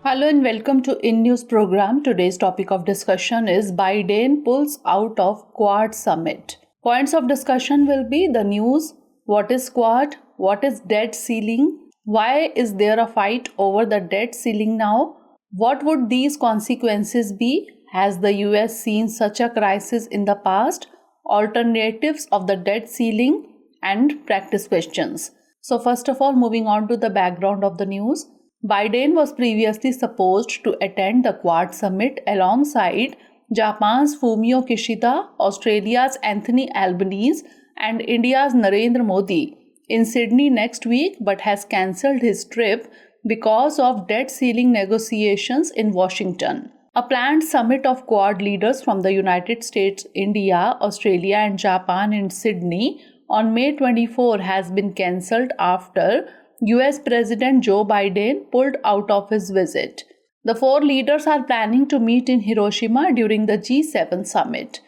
Hello and welcome to In News program. Today's topic of discussion is Biden pulls out of Quad summit. Points of discussion will be the news, what is Quad, what is debt ceiling, why is there a fight over the debt ceiling now, what would these consequences be, has the US seen such a crisis in the past, alternatives of the debt ceiling, and practice questions. So first of all, moving on to the background of the news. Biden was previously supposed to attend the Quad summit alongside Japan's Fumio Kishida, Australia's Anthony Albanese, and India's Narendra Modi in Sydney next week, but has cancelled his trip because of debt ceiling negotiations in Washington. A planned summit of Quad leaders from the United States, India, Australia, and Japan in Sydney on May 24 has been cancelled after US President Joe Biden pulled out of his visit. The four leaders are planning to meet in Hiroshima during the G7 summit.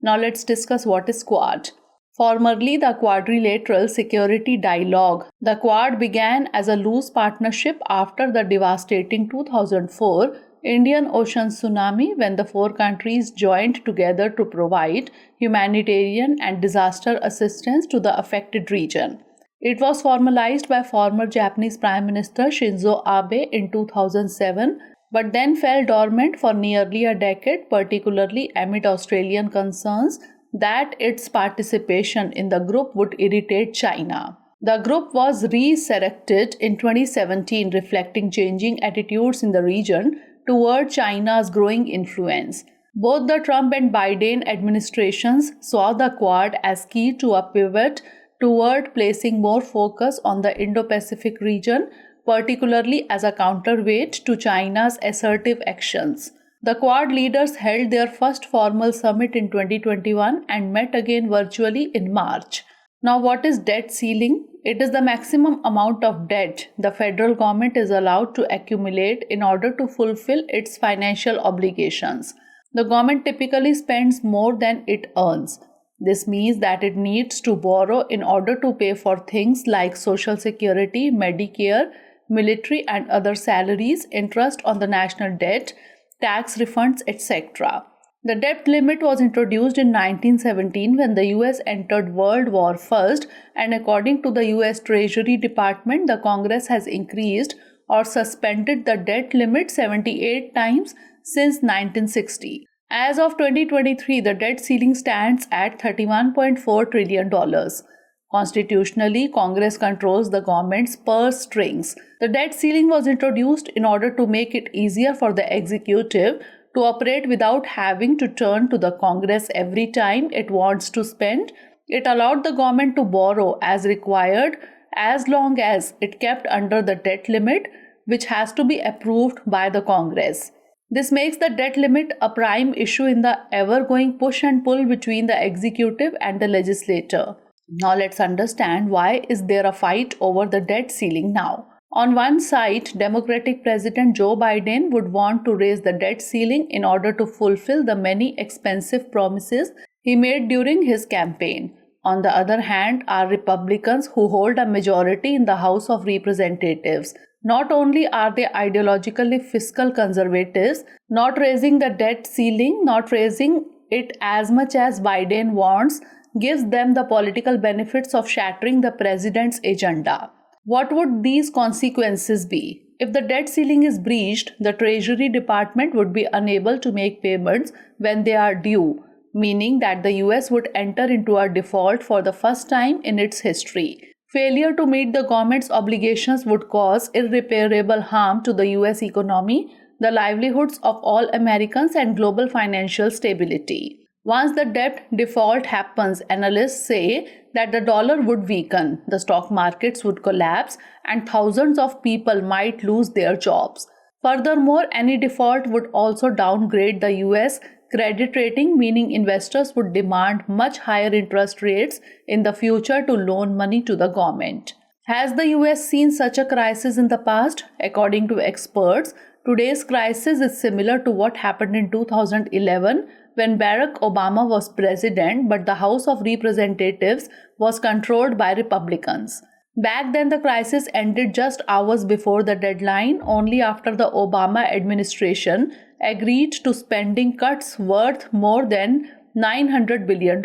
Now let's discuss what is Quad. Formerly the Quadrilateral Security Dialogue, the Quad began as a loose partnership after the devastating 2004 Indian Ocean tsunami when the four countries joined together to provide humanitarian and disaster assistance to the affected region. It was formalized by former Japanese Prime Minister Shinzo Abe in 2007, but then fell dormant for nearly a decade, particularly amid Australian concerns that its participation in the group would irritate China. The group was resurrected in 2017, reflecting changing attitudes in the region toward China's growing influence. Both the Trump and Biden administrations saw the Quad as key to a pivot toward placing more focus on the Indo-Pacific region, particularly as a counterweight to China's assertive actions. The Quad leaders held their first formal summit in 2021 and met again virtually in March. Now, what is debt ceiling? It is the maximum amount of debt the federal government is allowed to accumulate in order to fulfill its financial obligations. The government typically spends more than it earns. This means that it needs to borrow in order to pay for things like Social Security, Medicare, military and other salaries, interest on the national debt, tax refunds, etc. The debt limit was introduced in 1917 when the US entered World War I, and according to the US Treasury Department, the Congress has increased or suspended the debt limit 78 times since 1960. As of 2023, the debt ceiling stands at $31.4 trillion. Constitutionally, Congress controls the government's purse strings. The debt ceiling was introduced in order to make it easier for the executive to operate without having to turn to the Congress every time it wants to spend. It allowed the government to borrow as required as long as it kept under the debt limit, which has to be approved by the Congress. This makes the debt limit a prime issue in the ever-going push and pull between the executive and the legislature. Now let's understand why is there a fight over the debt ceiling now. On one side, Democratic President Joe Biden would want to raise the debt ceiling in order to fulfill the many expensive promises he made during his campaign. On the other hand, are Republicans who hold a majority in the House of Representatives. Not only are they ideologically fiscal conservatives, not raising the debt ceiling, not raising it as much as Biden wants, gives them the political benefits of shattering the president's agenda. What would these consequences be? If the debt ceiling is breached, the Treasury Department would be unable to make payments when they are due, meaning that the US would enter into a default for the first time in its history. Failure to meet the government's obligations would cause irreparable harm to the US economy, the livelihoods of all Americans, and global financial stability. Once the debt default happens, analysts say that the dollar would weaken, the stock markets would collapse, and thousands of people might lose their jobs. Furthermore, any default would also downgrade the US credit rating, meaning investors would demand much higher interest rates in the future to loan money to the government. Has the US seen such a crisis in the past? According to experts, today's crisis is similar to what happened in 2011 when Barack Obama was president, but the House of Representatives was controlled by Republicans. Back then, the crisis ended just hours before the deadline, only after the Obama administration agreed to spending cuts worth more than $900 billion.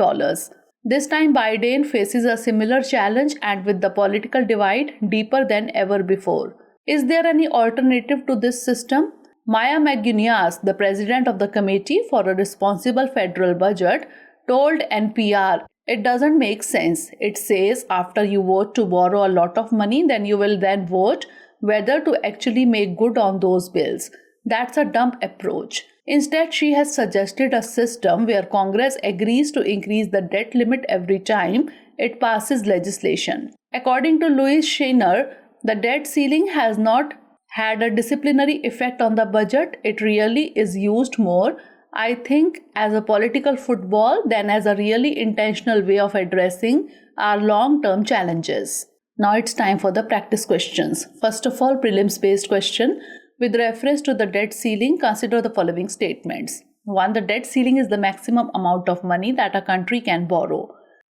This time, Biden faces a similar challenge and with the political divide deeper than ever before. Is there any alternative to this system? Maya McGuinness, the president of the Committee for a Responsible Federal Budget, told NPR, "It doesn't make sense. It says after you vote to borrow a lot of money, then you will then vote whether to actually make good on those bills. That's a dumb approach." Instead, she has suggested a system where Congress agrees to increase the debt limit every time it passes legislation. According to Louise Scheiner, the debt ceiling has not had a disciplinary effect on the budget. It really is used more, I think, as a political football than as a really intentional way of addressing our long-term challenges. Now it's time for the practice questions. First of all, prelims-based question. With reference to the debt ceiling, consider the following statements. 1. The debt ceiling is the maximum amount of money that a country can borrow.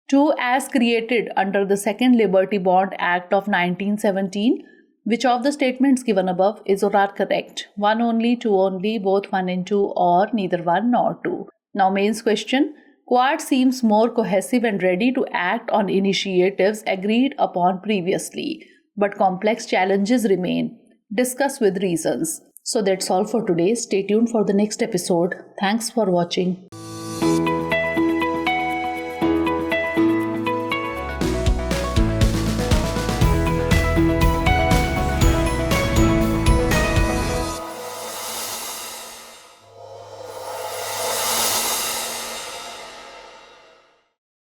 2. As created under the Second Liberty Bond Act of 1917, which of the statements given above is or are correct? 1 only, 2 only, both 1 and 2, or neither 1 nor 2. Now mains question. Quad seems more cohesive and ready to act on initiatives agreed upon previously, but complex challenges remain. Discuss with reasons. So that's all for today. Stay tuned for the next episode. Thanks for watching.